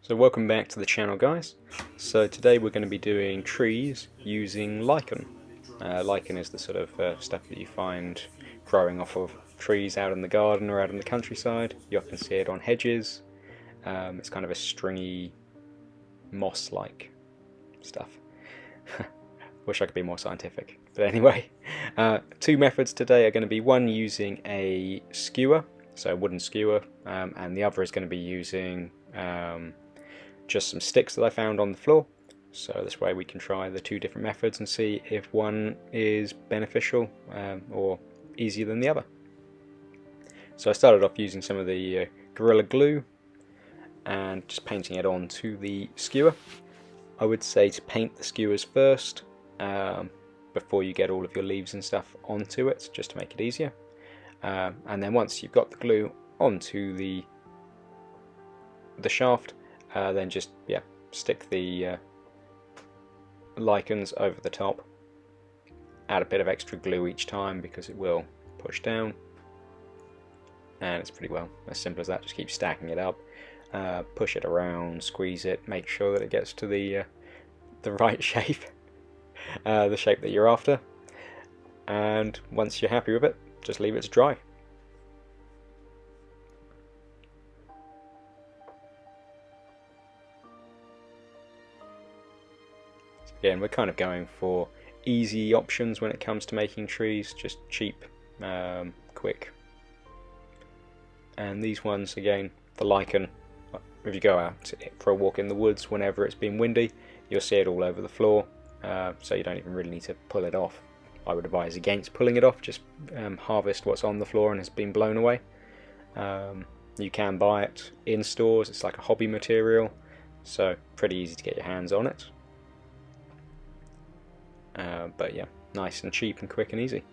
So welcome back to the channel, guys. So today we're going to be doing trees using lichen. Lichen is the sort of stuff that you find growing off of trees out in the garden or out in the countryside. You often see it on hedges. It's kind of a stringy, moss-like stuff. Wish I could be more scientific. But anyway, two methods today are going to be one using a skewer, so a wooden skewer, and the other is going to be using just some sticks that I found on the floor. So this way we can try the two different methods and see if one is beneficial or easier than the other. So I started off using some of the Gorilla Glue and just painting it onto the skewer. I would say to paint the skewers first before you get all of your leaves and stuff onto it, just to make it easier. And then once you've got the glue onto the shaft, then just stick the lichens over the top. Add a bit of extra glue each time because it will push down, and it's pretty well as simple as that. Just keep stacking it up, push it around, squeeze it, make sure that it gets to the right shape, the shape that you're after, and once you're happy with it, just leave it to dry. Again, we're kind of going for easy options when it comes to making trees, just cheap, quick. And these ones, again, the lichen, if you go out for a walk in the woods whenever it's been windy, you'll see it all over the floor, so you don't even really need to pull it off. I would advise against pulling it off, just harvest what's on the floor and has been blown away. You can buy it in stores, it's like a hobby material, so pretty easy to get your hands on it. But yeah, nice and cheap and quick and easy.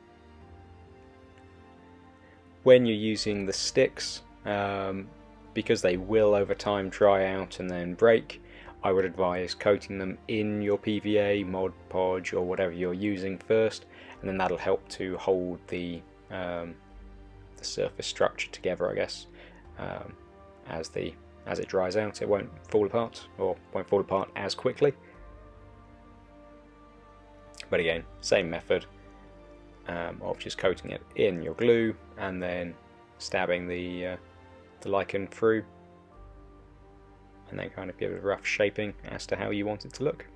When you're using the sticks, because they will over time dry out and then break, I would advise coating them in your PVA, Mod Podge, or whatever you're using first, and then that'll help to hold the surface structure together, I guess. As it dries out, it won't fall apart, or won't fall apart as quickly. But again, same method of just coating it in your glue and then stabbing the lichen through, and then kind of give it a rough shaping as to how you want it to look.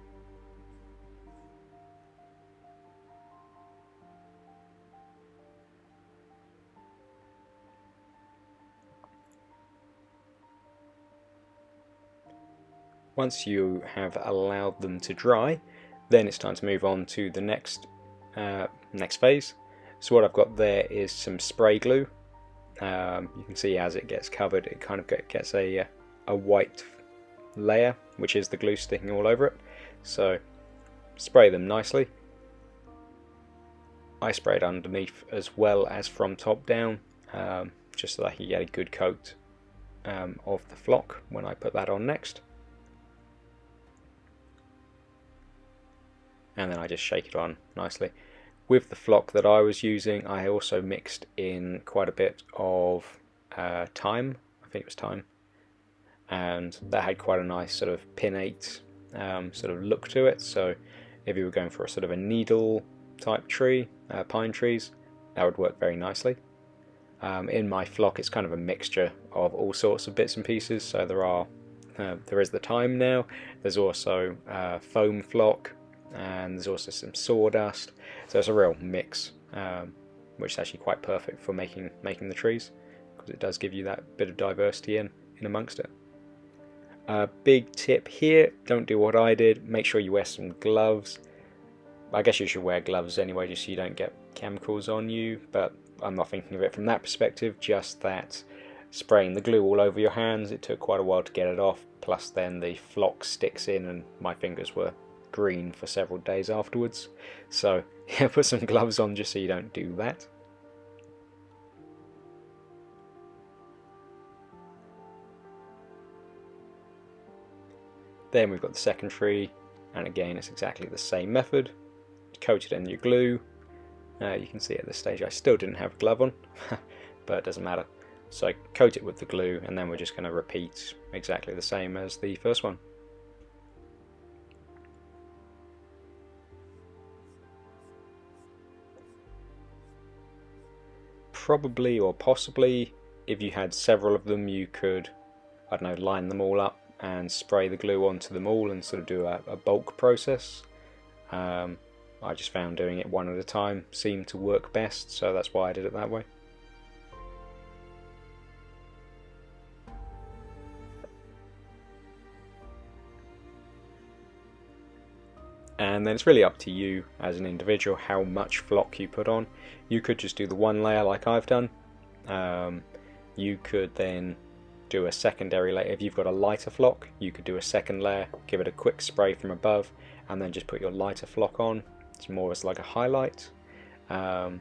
Once you have allowed them to dry, then it's time to move on to the next phase. So what I've got there is some spray glue. You can see as it gets covered, it kind of gets a white layer, which is the glue sticking all over it. So spray them nicely. I sprayed underneath as well as from top down, just so that I can get a good coat of the flock when I put that on next. And then I just shake it on nicely. With the flock that I was using, I also mixed in quite a bit of thyme, I think it was thyme, and that had quite a nice sort of pinnate sort of look to it. So if you were going for a sort of a needle type tree, pine trees, that would work very nicely. In my flock, it's kind of a mixture of all sorts of bits and pieces. So there is the thyme now, there's also foam flock, and there's also some sawdust, so it's a real mix, which is actually quite perfect for making the trees, because it does give you that bit of diversity in amongst it. Big tip here, don't do what I did, make sure you wear some gloves. I guess you should wear gloves anyway, just so you don't get chemicals on you, but I'm not thinking of it from that perspective, just that spraying the glue all over your hands, it took quite a while to get it off, plus then the flock sticks in and my fingers were green for several days afterwards, so yeah, put some gloves on just so you don't do that. Then we've got the second tree, and again it's exactly the same method. Coat it in your glue. You can see at this stage I still didn't have a glove on, but it doesn't matter. So coat it with the glue, and then we're just going to repeat exactly the same as the first one. Probably or possibly, if you had several of them, you could, I don't know, line them all up and spray the glue onto them all and sort of do a bulk process. I just found doing it one at a time seemed to work best, so that's why I did it that way. And then it's really up to you as an individual how much flock you put on. You could just do the one layer like I've done. You could then do a secondary layer. If you've got a lighter flock, you could do a second layer, give it a quick spray from above, and then just put your lighter flock on. It's more as like a highlight. Yeah,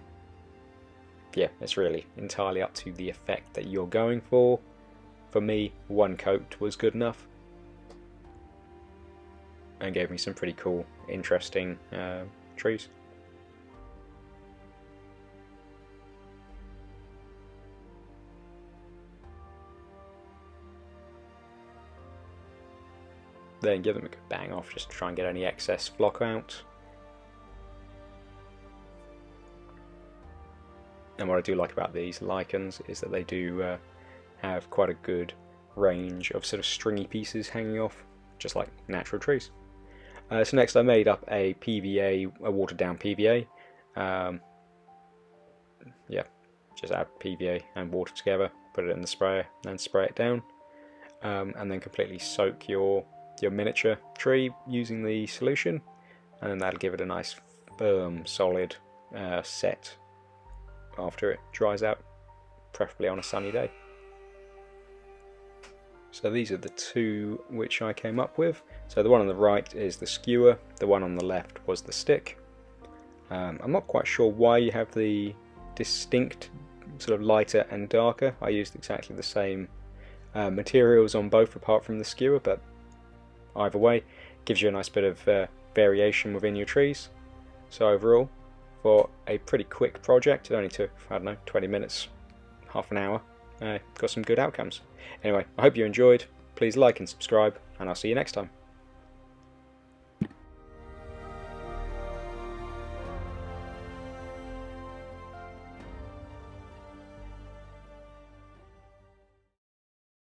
it's really entirely up to the effect that you're going for. For me, one coat was good enough and gave me some pretty cool, interesting trees. Then give them a good bang off just to try and get any excess flock out. And what I do like about these lichens is that they do have quite a good range of sort of stringy pieces hanging off, just like natural trees. So next I made up a PVA, a watered down PVA. Yeah, just add PVA and water together, put it in the sprayer, then spray it down, and then completely soak your miniature tree using the solution, and then that'll give it a nice firm, solid set after it dries out, preferably on a sunny day. So these are the two which I came up with. So the one on the right is the skewer, the one on the left was the stick. I'm not quite sure why you have the distinct sort of lighter and darker. I used exactly the same materials on both apart from the skewer, but either way gives you a nice bit of variation within your trees. So overall, for a pretty quick project, it only took, I don't know, 20 minutes, half an hour, got some good outcomes. Anyway, I hope you enjoyed. Please like and subscribe, and I'll see you next time.